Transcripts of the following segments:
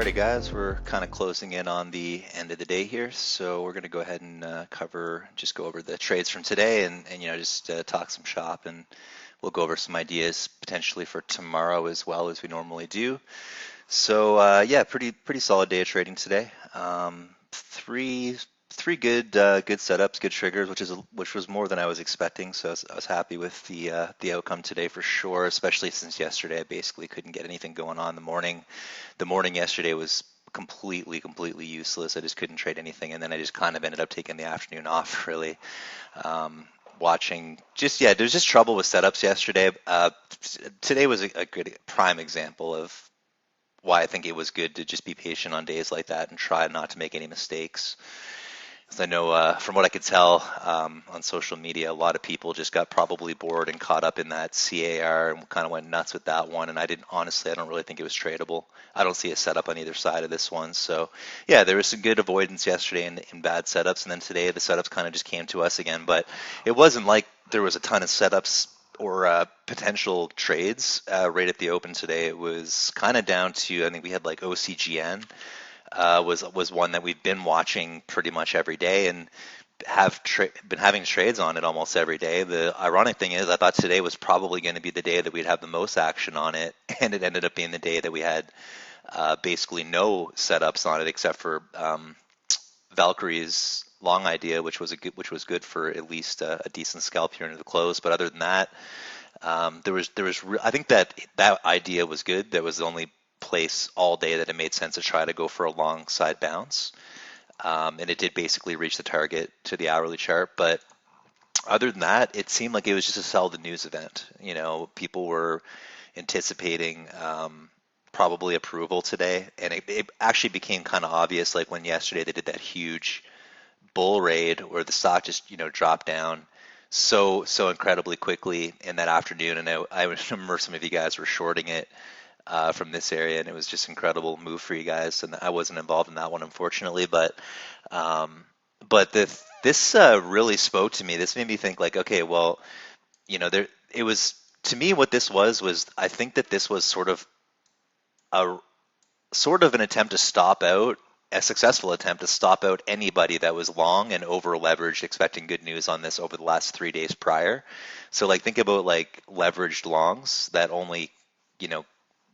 Alrighty guys, we're kind of closing in on the end of the day here, so we're going to go ahead and go over the trades from today and just talk some shop, and we'll go over some ideas potentially for tomorrow as well as we normally do. So yeah, pretty solid day of trading today. Three good setups, good triggers, which was more than I was expecting. So I was happy with the outcome today for sure, especially since yesterday I basically couldn't get anything going on in the morning. The morning yesterday was completely useless. I just couldn't trade anything, and then I just kind of ended up taking the afternoon off really. Watching there's just trouble with setups yesterday. Today was a good prime example of why I think it was good to just be patient on days like that and try not to make any mistakes. Because I know from what I could tell on social media, a lot of people just got probably bored and caught up in that CAR and kind of went nuts with that one. And I don't really think it was tradable. I don't see a setup on either side of this one. So yeah, there was some good avoidance yesterday in bad setups. And then today the setups kind of just came to us again. But it wasn't like there was a ton of setups or potential trades right at the open today. It was kind of down to, I think we had like OCGN was one that we've been watching pretty much every day and been having trades on it almost every day. The ironic thing is I thought today was probably going to be the day that we'd have the most action on it, and it ended up being the day that we had basically no setups on it except for Valkyrie's long idea, which was good for at least a decent scalp here into the close. But other than that, I think that idea was good. That was the only place all day that it made sense to try to go for a long side bounce, and it did basically reach the target to the hourly chart. But other than that, it seemed like it was just a sell the news event. People were anticipating probably approval today, and it actually became kind of obvious, like when yesterday they did that huge bull raid where the stock just dropped down so incredibly quickly in that afternoon, and I remember some of you guys were shorting it from this area, and it was just incredible move for you guys. And I wasn't involved in that one, unfortunately, but this really spoke to me. This made me think, like, okay, well, there it was to me. What this was I think that this was sort of an attempt to stop out. A successful attempt to stop out anybody that was long and over leveraged, expecting good news on this over the last 3 days prior. So, like, think about like leveraged longs that only,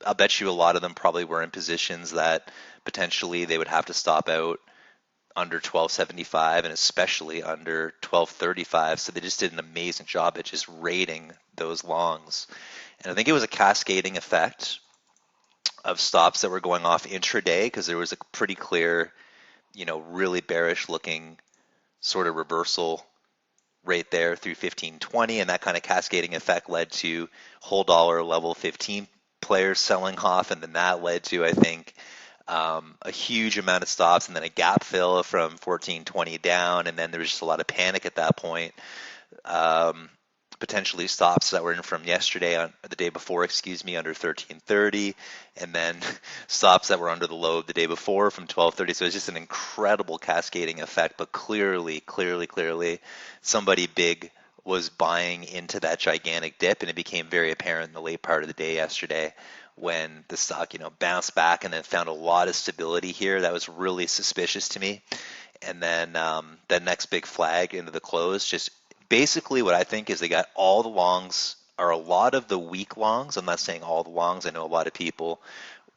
I'll bet you a lot of them probably were in positions that potentially they would have to stop out under 1275 and especially under 1235. So they just did an amazing job at just raiding those longs. And I think it was a cascading effect of stops that were going off intraday, because there was a pretty clear, really bearish looking sort of reversal right there through 1520, and that kind of cascading effect led to whole dollar level 15 players selling off, and then that led to, I think, a huge amount of stops and then a gap fill from 1420 down, and then there was just a lot of panic at that point. Potentially stops that were in from yesterday, on the day before, under 1330, and then stops that were under the low the day before from 1230. So it's just an incredible cascading effect, but clearly somebody big was buying into that gigantic dip, and it became very apparent in the late part of the day yesterday when the stock, bounced back and then found a lot of stability here. That was really suspicious to me. And then the next big flag into the close, just basically what I think is they got all the longs, or a lot of the weak longs. I'm not saying all the longs. I know a lot of people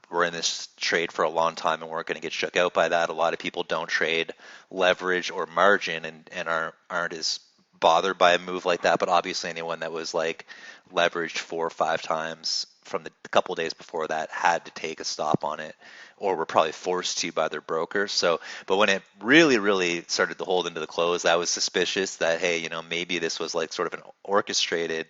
were in this trade for a long time and weren't going to get shook out by that. A lot of people don't trade leverage or margin and aren't as bothered by a move like that. But obviously anyone that was like leveraged 4 or 5 times from the couple of days before that had to take a stop on it, or were probably forced to by their broker. So, but when it really started to hold into the close, I was suspicious that, hey, maybe this was like sort of an orchestrated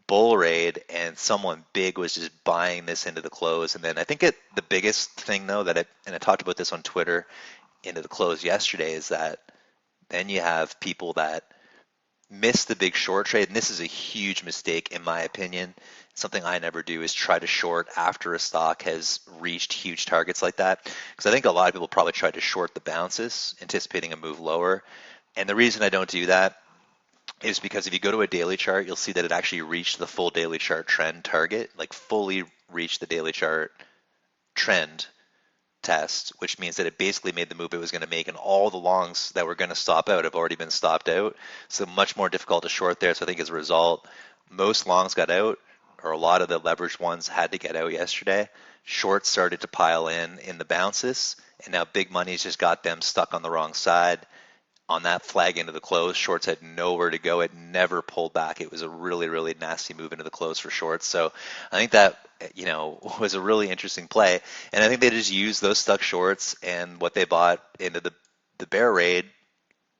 bull raid and someone big was just buying this into the close. And then I think the biggest thing though and I talked about this on Twitter into the close yesterday, is that then you have people that miss the big short trade, and this is a huge mistake in my opinion. Something I never do is try to short after a stock has reached huge targets like that, because I think a lot of people probably try to short the bounces, anticipating a move lower. And the reason I don't do that is because if you go to a daily chart, you'll see that it actually reached the full daily chart trend target, like fully reached the daily chart trend test, which means that it basically made the move it was going to make, and all the longs that were going to stop out have already been stopped out. So much more difficult to short there. So I think as a result, most longs got out, or a lot of the leveraged ones had to get out yesterday. Shorts started to pile in the bounces, and now big money's just got them stuck on the wrong side. On that flag into the close, shorts had nowhere to go. It never pulled back. It was a really, really nasty move into the close for shorts. So I think that, was a really interesting play. And I think they just used those stuck shorts and what they bought into the bear raid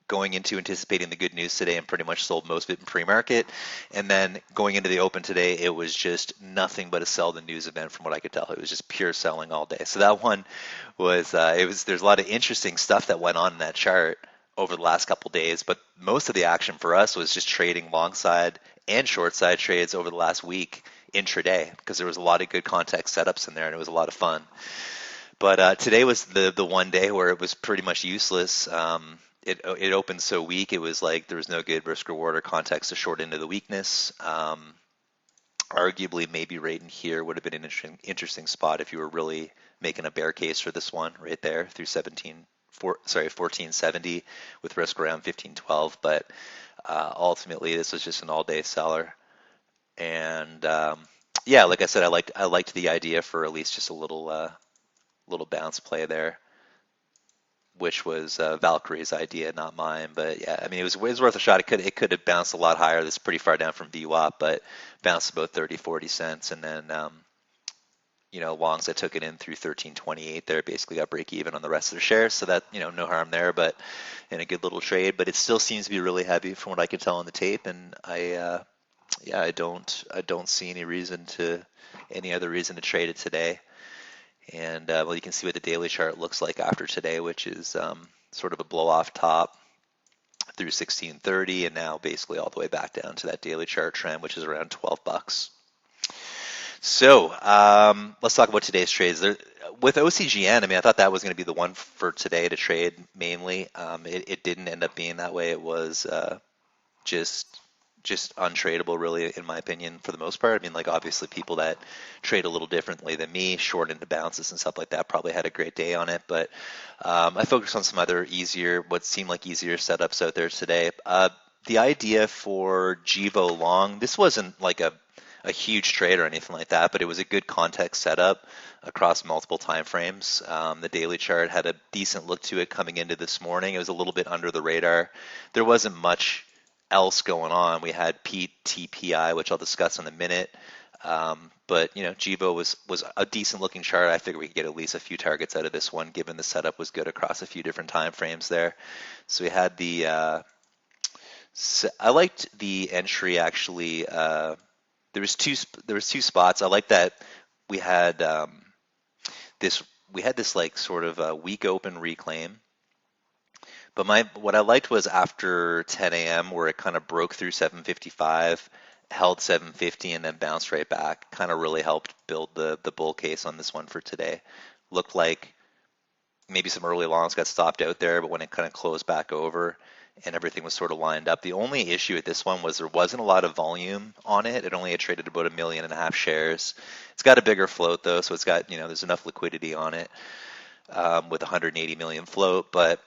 going into anticipating the good news today, and pretty much sold most of it in pre-market. And then going into the open today, it was just nothing but a sell the news event from what I could tell. It was just pure selling all day. So that one was, there's a lot of interesting stuff that went on in that chart over the last couple days, but most of the action for us was just trading long side and short side trades over the last week intraday, because there was a lot of good context setups in there and it was a lot of fun. But today was the one day where it was pretty much useless. It opened so weak, it was like there was no good risk reward or context to short into the weakness. Arguably, maybe right in here would have been an interesting spot if you were really making a bear case for this one right there through 1470 with risk around 1512. But ultimately, this was just an all-day seller. And yeah, like I said, I liked the idea for at least just a little bounce play there, which was Valkyrie's idea, not mine. But yeah, I mean, it was worth a shot. It could have bounced a lot higher. This is pretty far down from VWAP, but bounced about 30-40 cents, and then longs that took it in through 1328 there basically got break even on the rest of their shares. So that, no harm there, but in a good little trade. But it still seems to be really heavy from what I can tell on the tape, and I don't see any other reason to trade it today. And well, you can see what the daily chart looks like after today, which is sort of a blow off top through 1630, and now basically all the way back down to that daily chart trend, which is around $12. So let's talk about today's trades. With OCGN, I mean, I thought that was going to be the one for today to trade mainly. It didn't end up being that way. It was just untradeable, really, in my opinion, for the most part. I mean, like, obviously people that trade a little differently than me, short into bounces and stuff like that, probably had a great day on it. But I focused on some other what seemed like easier setups out there today. The idea for Jivo long, this wasn't like a huge trade or anything like that, but it was a good context setup across multiple time frames. The daily chart had a decent look to it coming into this morning. It was a little bit under the radar. There wasn't much else going on. We had PTPI, which I'll discuss in a minute. But Jivo was a decent looking chart. I figured we could get at least a few targets out of this one, given the setup was good across a few different time frames there. So we had I liked the entry actually. There was two spots. I like that we had this like sort of a weak open reclaim. But what I liked was after 10 a.m. where it kind of broke through 755, held 750, and then bounced right back. Kind of really helped build the bull case on this one for today. Looked like maybe some early longs got stopped out there, but when it kind of closed back over and everything was sort of lined up. The only issue with this one was there wasn't a lot of volume on it. It only had traded about 1.5 million shares. It's got a bigger float though, so it's got, there's enough liquidity on it with 180 million float. But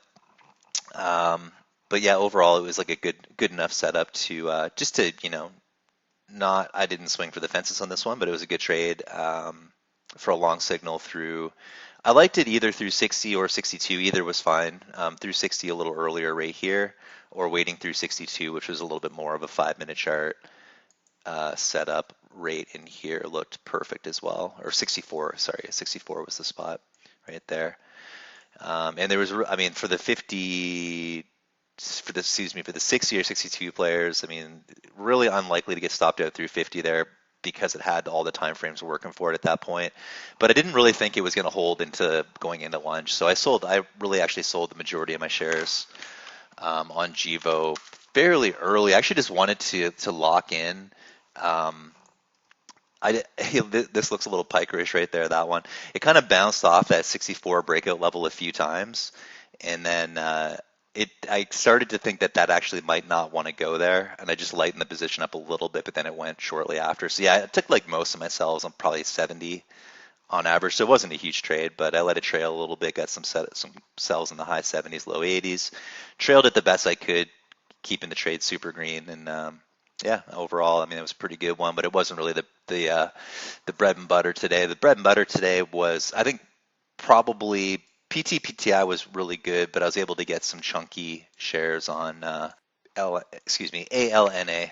yeah, overall it was like a good enough setup to just to I didn't swing for the fences on this one, but it was a good trade for a long signal through. I liked it either through 60 or 62. Either was fine. Through 60 a little earlier right here, or waiting through 62, which was a little bit more of a 5-minute chart setup rate in here looked perfect as well. Or 64, sorry, 64 was the spot right there. And there was, I mean, for the 60 or 62 players, I mean, really unlikely to get stopped out through 50 there, because it had all the time frames working for it at that point. But I didn't really think it was going to hold into going into lunch. So I really actually sold the majority of my shares on Jivo fairly early. I actually just wanted to lock in. This looks a little pikerish right there, that one. It kind of bounced off that 64 breakout level a few times. And then I started to think that actually might not want to go there, and I just lightened the position up a little bit, but then it went shortly after. So yeah, I took like most of my sells on probably 70 on average. So it wasn't a huge trade, but I let it trail a little bit, got some sells in the high 70s, low 80s, trailed it the best I could, keeping the trade super green. And yeah, overall, I mean, it was a pretty good one, but it wasn't really the bread and butter today. The bread and butter today was, I think, probably PTPTI was really good, but I was able to get some chunky shares on ALNA,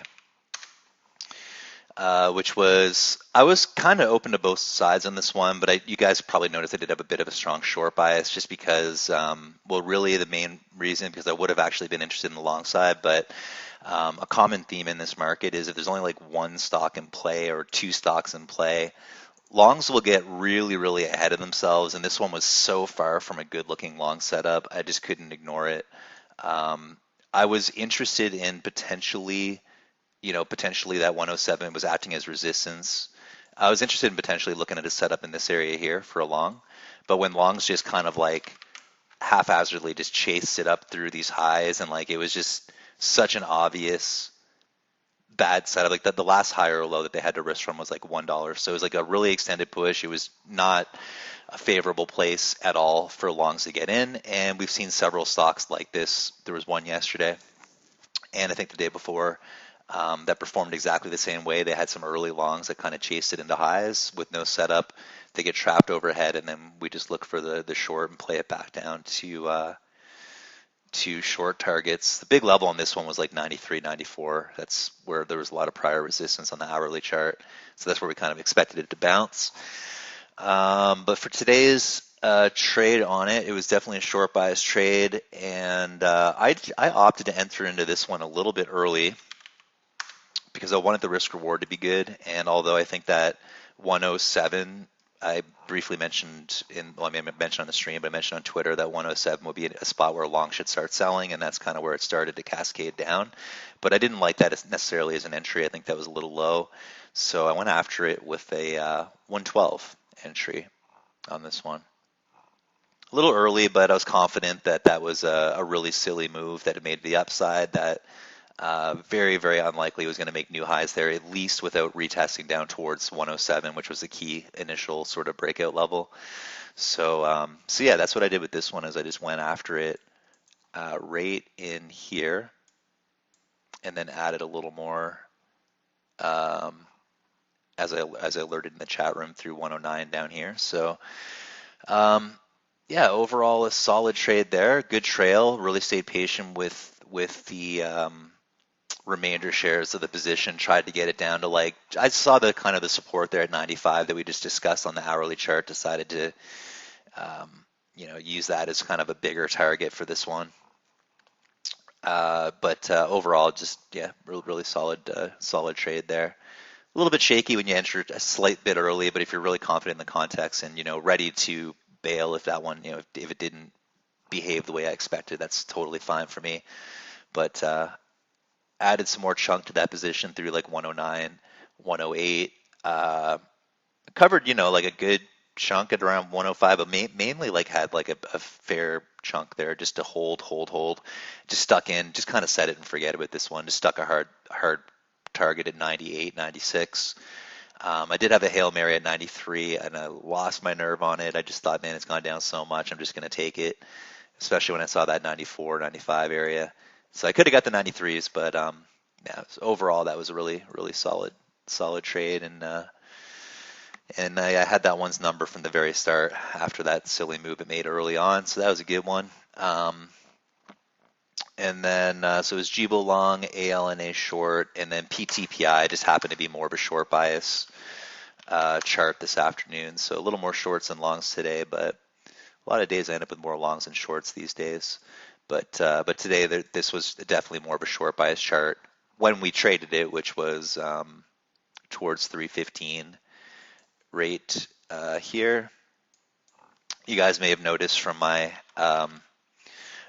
which was, I was kind of open to both sides on this one, but you guys probably noticed I did have a bit of a strong short bias just because, well, really the main reason, because I would have actually been interested in the long side, but a common theme in this market is if there's only like one stock in play or two stocks in play, longs will get really, really ahead of themselves, and this one was so far from a good-looking long setup, I just couldn't ignore it. I was interested in potentially that 107 was acting as resistance. I was interested in potentially looking at a setup in this area here for a long, but when longs just kind of like haphazardly just chased it up through these highs, and like it was just such an obvious bad setup. Like the last high or low that they had to risk from was like $1. So it was like a really extended push. It was not a favorable place at all for longs to get in. And we've seen several stocks like this. There was one yesterday, and I think the day before, that performed exactly the same way. They had some early longs that kind of chased it into highs with no setup. They get trapped overhead, and then we just look for the short and play it back down to short targets. The big level on this one was like 93, 94. That's where there was a lot of prior resistance on the hourly chart. So that's where we kind of expected it to bounce. But for today's trade on it, it was definitely a short bias trade, and I opted to enter into this one a little bit early because I wanted the risk reward to be good. And although I think that 107, I briefly mentioned I mentioned on the stream, but I mentioned on Twitter that 107 would be a spot where long should start selling, and that's kind of where it started to cascade down. But I didn't like that necessarily as an entry. I think that was a little low. So I went after it with a 112 entry on this one. A little early, but I was confident that that was a really silly move, that it made the upside, that very, very unlikely was going to make new highs there, at least without retesting down towards 107, which was the key initial sort of breakout level. So, so yeah, that's what I did with this one. Is I just went after it right in here, and then added a little more as I alerted in the chat room through 109 down here. So. Yeah, overall a solid trade there. Good trail. Really stayed patient with the remainder shares of the position. Tried to get it down to like, I saw the kind of the support there at 95 that we just discussed on the hourly chart. Decided to use that as kind of a bigger target for this one. But overall, just really solid trade there. A little bit shaky when you enter a slight bit early, but if you're really confident in the context and ready to bail if that one, if it didn't behave the way I expected, that's totally fine for me. But added some more chunk to that position through like 109, 108. Covered, like a good chunk at around 105, but mainly like had like a fair chunk there just to hold. Just stuck in, just kind of set it and forget about this one. Just stuck a hard target at 98, 96. I did have a Hail Mary at 93, and I lost my nerve on it. I just thought, man, it's gone down so much, I'm just going to take it, especially when I saw that 94, 95 area. So I could have got the 93s, but yeah, so overall that was a really, really solid trade, and I had that one's number from the very start after that silly move it made early on, so that was a good one. And then, so it was Jibo long, ALNA short, and then PTPI just happened to be more of a short bias chart this afternoon. So a little more shorts than longs today, but a lot of days I end up with more longs than shorts these days. But today this was definitely more of a short bias chart when we traded it, which was towards 315 rate here. You guys may have noticed from my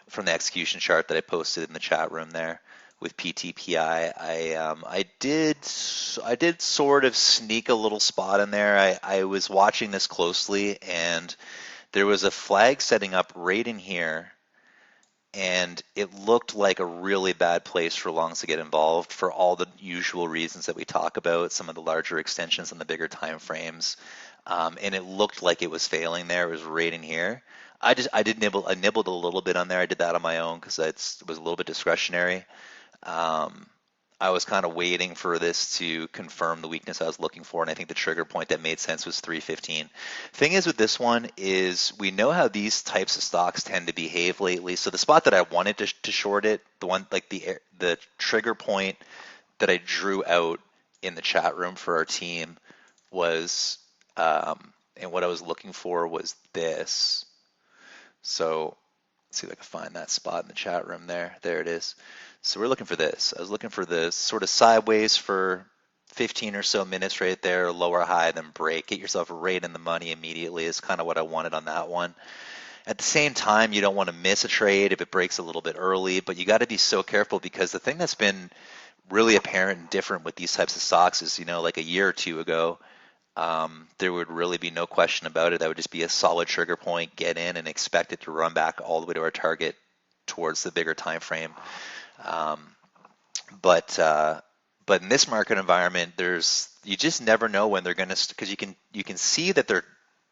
from the execution chart that I posted in the chat room there with PTPI, I did sort of sneak a little spot in there. I was watching this closely, and there was a flag setting up right in here and it looked like a really bad place for longs to get involved for all the usual reasons that we talk about, some of the larger extensions on the bigger time frames, and it looked like it was failing there. It was right in here. I nibbled a little bit on there. I did that on my own because it was a little bit discretionary. Um, I was kind of waiting for this to confirm the weakness I was looking for, and I think the trigger point that made sense was 315. Thing is with this one is we know how these types of stocks tend to behave lately. So the spot that I wanted to short it, the one like the trigger point that I drew out in the chat room for our team was, and what I was looking for was this. So let's see if I can find that spot in the chat room there. There it is. So we're looking for this. I was looking for this sort of sideways for 15 or so minutes right there, lower high, then break. Get yourself right in the money immediately is kind of what I wanted on that one. At the same time, you don't want to miss a trade if it breaks a little bit early, but you got to be so careful because the thing that's been really apparent and different with these types of stocks is, like a year or two ago, there would really be no question about it. That would just be a solid trigger point, get in and expect it to run back all the way to our target towards the bigger time frame. Um, but in this market environment, you just never know when they're going to, because you can see that they're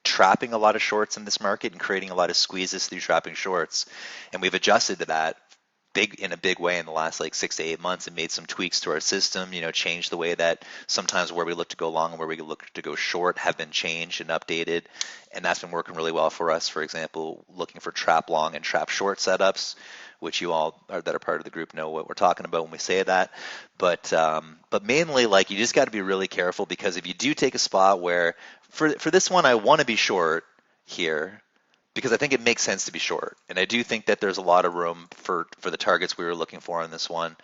trapping a lot of shorts in this market and creating a lot of squeezes through trapping shorts, and we've adjusted to that in a big way in the last like 6 to 8 months and made some tweaks to our system, changed the way that sometimes where we look to go long and where we look to go short have been changed and updated, and that's been working really well for us. For example, looking for trap long and trap short setups, which you all that are part of the group know what we're talking about when we say that. But mainly, like, you just got to be really careful, because if you do take a spot where for this one I want to be short here, because I think it makes sense to be short, and I do think that there's a lot of room for the targets we were looking for on this one.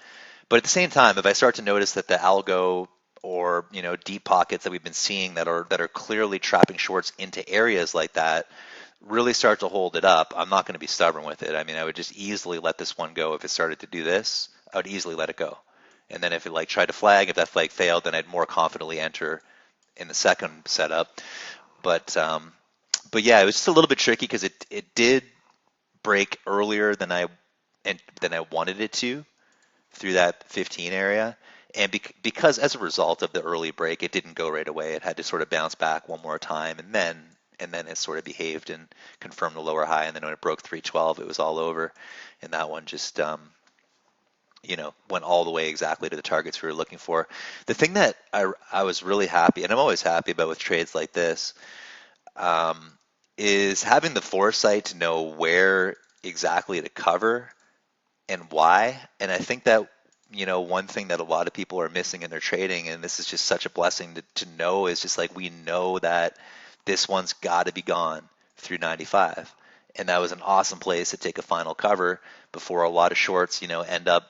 But at the same time, if I start to notice that the algo or deep pockets that we've been seeing that are clearly trapping shorts into areas like that really start to hold it up, I'm not going to be stubborn with it. I mean, I would just easily let this one go. If it started to do this, I would easily let it go. And then if it tried to flag, if that flag failed, then I'd more confidently enter in the second setup. But yeah, it was just a little bit tricky because it did break earlier than I wanted it to through that 15 area, and because as a result of the early break, it didn't go right away. It had to sort of bounce back one more time, and then it sort of behaved and confirmed the lower high. And then when it broke 312, it was all over, and that one just went all the way exactly to the targets we were looking for. The thing that I was really happy, and I'm always happy about with trades like this, is having the foresight to know where exactly to cover and why. And I think that, one thing that a lot of people are missing in their trading, and this is just such a blessing to know, is just like, we know that this one's got to be gone through 95. And that was an awesome place to take a final cover before a lot of shorts, end up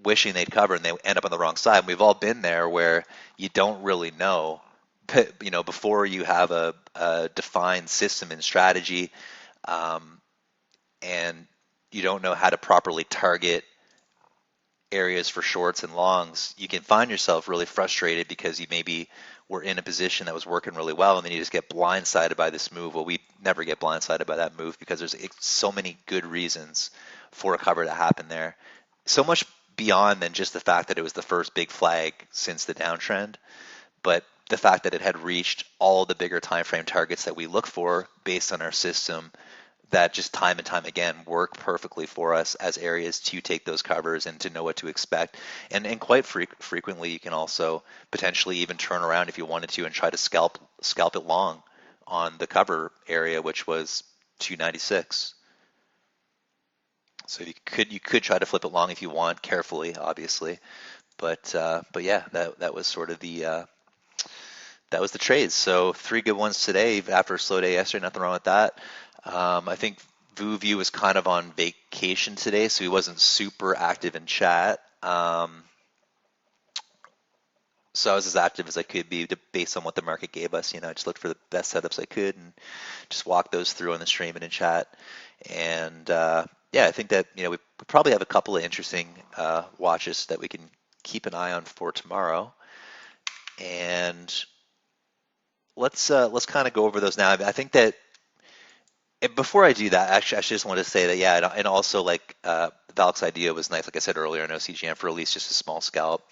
wishing they'd cover and they end up on the wrong side. And we've all been there where you don't really know, before you have a defined system and strategy, and you don't know how to properly target areas for shorts and longs, you can find yourself really frustrated because you maybe were in a position that was working really well, and then you just get blindsided by this move. Well, we never get blindsided by that move because there's so many good reasons for a cover to happen there. So much beyond than just the fact that it was the first big flag since the downtrend, but the fact that it had reached all the bigger time frame targets that we look for based on our system, that just time and time again work perfectly for us as areas to take those covers and to know what to expect. And quite frequently, you can also potentially even turn around if you wanted to and try to scalp it long on the cover area, which was 296. So you could try to flip it long if you want, carefully, obviously. But yeah, that was sort of that was the trades. So 3 good ones today after a slow day yesterday. Nothing wrong with that. I think VuView was kind of on vacation today, so he wasn't super active in chat. So I was as active as I could be based on what the market gave us. I just looked for the best setups I could and just walked those through on the stream and in chat. And yeah, I think that we probably have a couple of interesting watches that we can keep an eye on for tomorrow. And let's kind of go over those now. I think that before I do that, actually, I just wanted to say that, yeah, and also, like, Valk's idea was nice, like I said earlier, in OCGN for at least just a small scalp,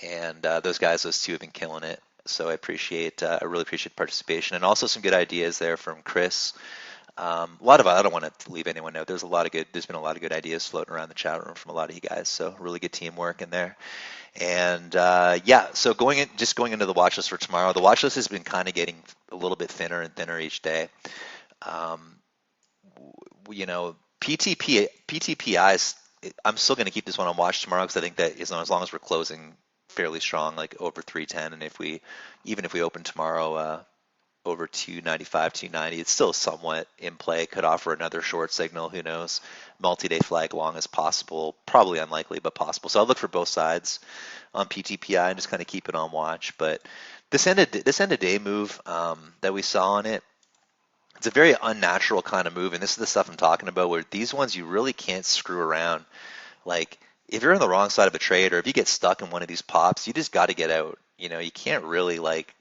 and those two have been killing it. So I really appreciate participation, and also some good ideas there from Chris. A lot of I don't want to leave anyone out. There's been a lot of good ideas floating around the chat room from a lot of you guys. So really good teamwork in there. And yeah, so going into the watch list for tomorrow, the watch list has been kind of getting a little bit thinner and thinner each day. You know, PTPIs. I'm still going to keep this one on watch tomorrow because I think that as long as we're closing fairly strong, like over 310, and even if we open tomorrow over 295, 290, it's still somewhat in play. Could offer another short signal. Who knows? Multi-day flag long as possible. Probably unlikely, but possible. So I'll look for both sides on PTPI and just kind of keep it on watch. But this end of day move that we saw on it, it's a very unnatural kind of move, and this is the stuff I'm talking about. Where these ones you really can't screw around. Like if you're on the wrong side of a trade, or if you get stuck in one of these pops, you just got to get out. You know, you can't really like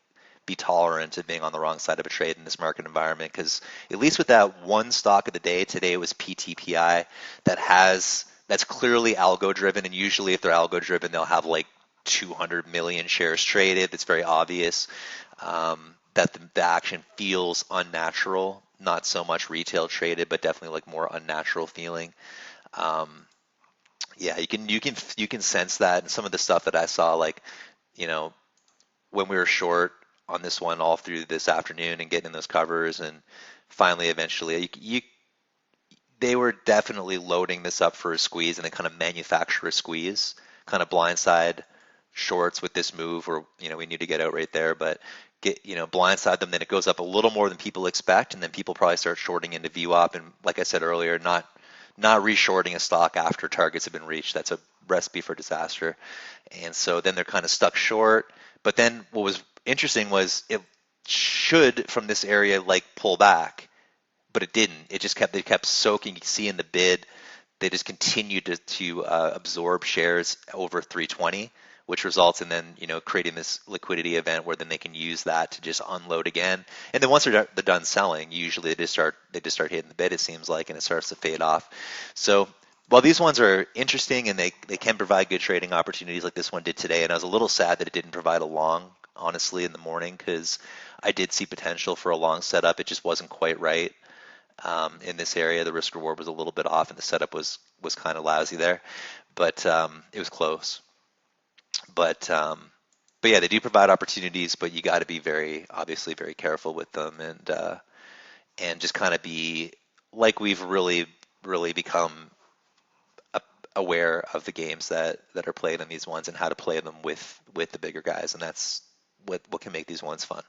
be tolerant of being on the wrong side of a trade in this market environment, because at least with that one stock of the day today, it was PTPI that's clearly algo driven, and usually if they're algo driven, they'll have like 200 million shares traded. It's very obvious that the action feels unnatural, not so much retail traded, but definitely like more unnatural feeling. Yeah, you can sense that, and some of the stuff that I saw, like, you know, when we were short on this one all through this afternoon and getting in those covers, and finally eventually they were definitely loading this up for a squeeze, and they kind of manufacture a squeeze, kind of blindside shorts with this move, or we need to get out right there, but blindside them, then it goes up a little more than people expect, and then people probably start shorting into VWAP, and like I said earlier, not reshorting a stock after targets have been reached. That's a recipe for disaster. And so then they're kind of stuck short. But then what was interesting was it should from this area like pull back, but it didn't. They kept soaking. You can see in the bid, they just continued to absorb shares over 320, which results in then creating this liquidity event where then they can use that to just unload again. And then once they're done selling, usually they just start hitting the bid, it seems like, and it starts to fade off. So while these ones are interesting and they can provide good trading opportunities like this one did today, and I was a little sad that it didn't provide a long, honestly, in the morning, because I did see potential for a long setup. It just wasn't quite right. In this area, the risk reward was a little bit off, and the setup was kind of lousy there, but it was close. But yeah, they do provide opportunities, but you got to be obviously very careful with them, and just kind of be like we've really become aware of the games that are played in these ones and how to play them with the bigger guys, and that's what can make these ones fun.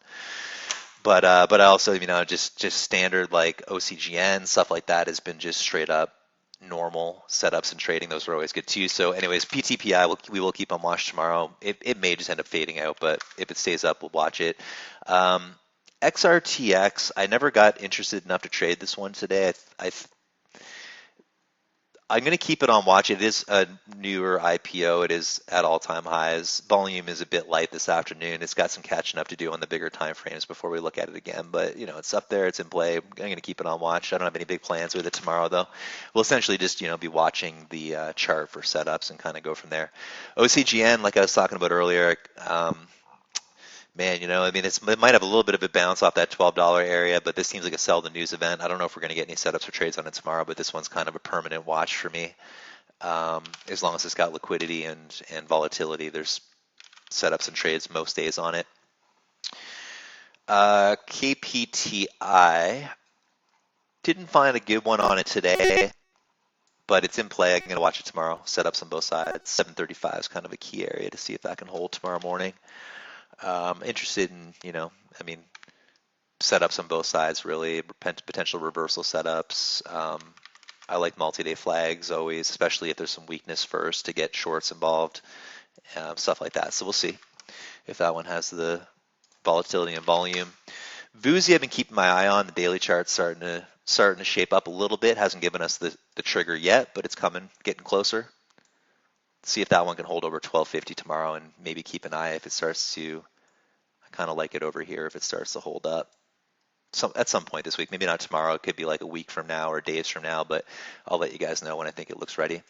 But also, just standard like OCGN stuff like that has been just straight up normal setups and trading. Those are always good too. So anyways, PTPI we will keep on watch tomorrow. It may just end up fading out, but if it stays up, we'll watch it. XRTX, I never got interested enough to trade this one today. I'm going to keep it on watch. It is a newer IPO. It is at all-time highs. Volume is a bit light this afternoon. It's got some catching up to do on the bigger time frames before we look at it again. But, it's up there. It's in play. I'm going to keep it on watch. I don't have any big plans with it tomorrow, though. We'll essentially just, be watching the chart for setups and kind of go from there. OCGN, like I was talking about earlier, man, it might have a little bit of a bounce off that $12 area, but this seems like a sell the news event. I don't know if we're going to get any setups or trades on it tomorrow, but this one's kind of a permanent watch for me. As long as it's got liquidity and volatility, there's setups and trades most days on it. KPTI, didn't find a good one on it today, but it's in play. I'm going to watch it tomorrow. Setups on both sides. 735 is kind of a key area to see if that can hold tomorrow morning. Interested in, setups on both sides, really, potential reversal setups. I like multi-day flags always, especially if there's some weakness first to get shorts involved, stuff like that. So we'll see if that one has the volatility and volume. VUSI, I've been keeping my eye on. The daily chart's starting to shape up a little bit. Hasn't given us the trigger yet, but it's coming, getting closer. See if that one can hold over 1250 tomorrow, and maybe keep an eye if it starts to, I kind of like it over here if it starts to hold up. at some point this week. Maybe not tomorrow. It could be like a week from now or days from now, but I'll let you guys know when I think it looks ready.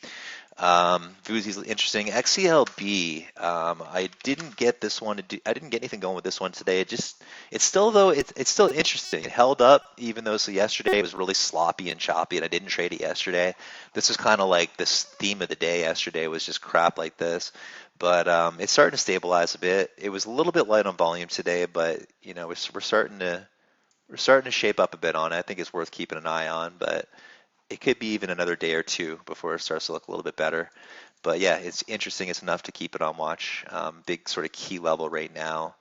Vuzi's interesting. XCLB. I didn't get this one. I didn't get anything going with this one today. It's still though. It's still interesting. It held up even though yesterday it was really sloppy and choppy, and I didn't trade it yesterday. This was kind of like this theme of the day yesterday was just crap like this. But it's starting to stabilize a bit. It was a little bit light on volume today, but you know we're starting to shape up a bit on it. I think it's worth keeping an eye on, but it could be even another day or two before it starts to look a little bit better. But yeah, it's interesting. It's enough to keep it on watch. Big sort of key level right now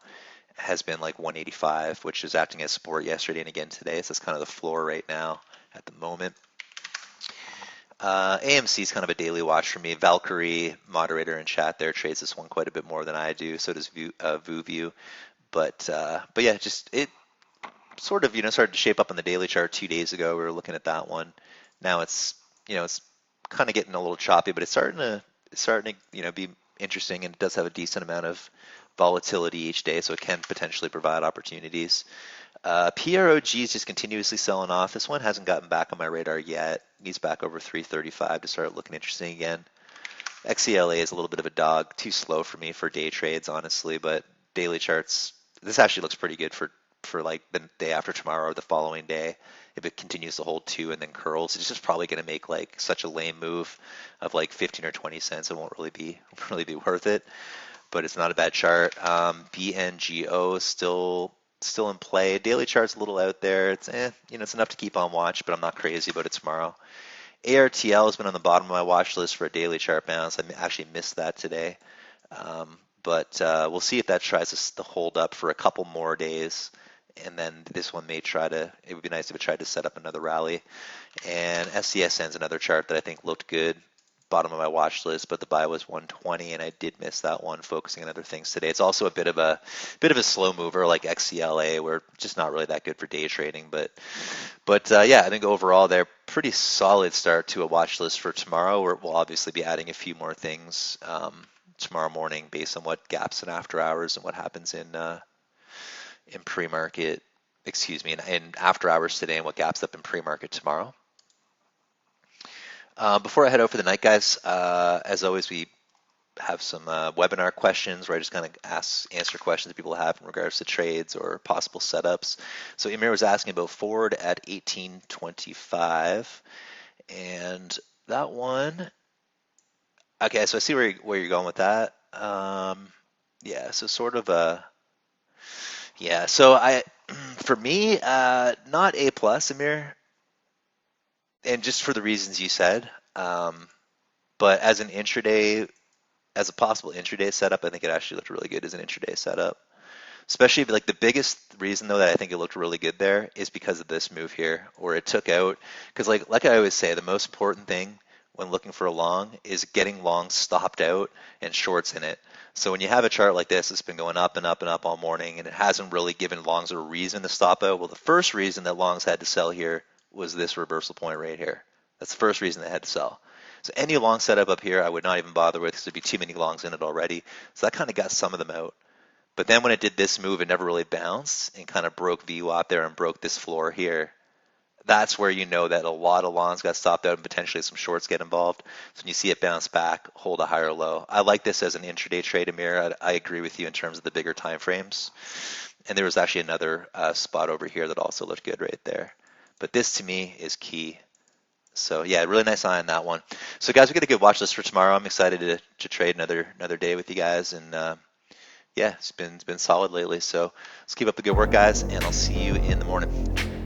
has been like 185, which is acting as support yesterday and again today. So it's kind of the floor right now at the moment. AMC is kind of a daily watch for me. Valkyrie, moderator in chat there, trades this one quite a bit more than I do. So does VuView. But yeah, just it sort of started to shape up on the daily chart 2 days ago. We were looking at that one. Now it's it's kind of getting a little choppy, but it's starting to be interesting, and it does have a decent amount of volatility each day, so it can potentially provide opportunities. PROG is just continuously selling off. This one hasn't gotten back on my radar yet. Needs back over 335 to start looking interesting again. XCLA is a little bit of a dog, too slow for me for day trades, honestly, but daily charts, this actually looks pretty good for like the day after tomorrow or the following day. If it continues to hold 2 and then curls, it's just probably going to make like such a lame move of like 15 or 20 cents. It won't really be worth it, but it's not a bad chart. BNGO is still in play. Daily chart's a little out there. It's it's enough to keep on watch, but I'm not crazy about it tomorrow. ARTL has been on the bottom of my watch list for a daily chart bounce. I actually missed that today. But we'll see if that tries to hold up for a couple more days. And then this one may it would be nice if it tried to set up another rally. And SCSN is another chart that I think looked good. Bottom of my watch list, but the buy was 120, and I did miss that one, focusing on other things today. It's also a bit of a slow mover like XCLA, where just not really that good for day trading. But yeah, I think overall they're pretty solid start to a watch list for tomorrow. We'll obviously be adding a few more things tomorrow morning based on what gaps in after hours and what happens in pre-market, in after hours today and what gaps up in pre-market tomorrow. Before I head out for the night, guys, as always, we have some webinar questions where I just kind of answer questions people have in regards to trades or possible setups. So Emir was asking about Ford at 1825, and that one. Okay, so I see where you're going with that. Yeah, so sort of a. Yeah, so for me, not A plus, Amir, and just for the reasons you said. But as a possible intraday setup, I think it actually looked really good as an intraday setup. Especially like the biggest reason though that I think it looked really good there is because of this move here, where it took out. Because like I always say, the most important thing when looking for a long is getting longs stopped out and shorts in it. So when you have a chart like this, it's been going up and up and up all morning, and it hasn't really given longs a reason to stop out. Well, the first reason that longs had to sell here was this reversal point right here. That's the first reason they had to sell. So any long setup up here, I would not even bother with because there'd be too many longs in it already. So that kind of got some of them out. But then when it did this move, it never really bounced and kind of broke VWAP there and broke this floor here. That's where you know that a lot of longs got stopped out and potentially some shorts get involved. So when you see it bounce back, hold a higher low. I like this as an intraday trade, Amir. I agree with you in terms of the bigger time frames. And there was actually another spot over here that also looked good right there. But this to me is key. So yeah, really nice eye on that one. So guys, we got a good watch list for tomorrow. I'm excited to trade another day with you guys, and yeah, it's been solid lately. So let's keep up the good work, guys, and I'll see you in the morning.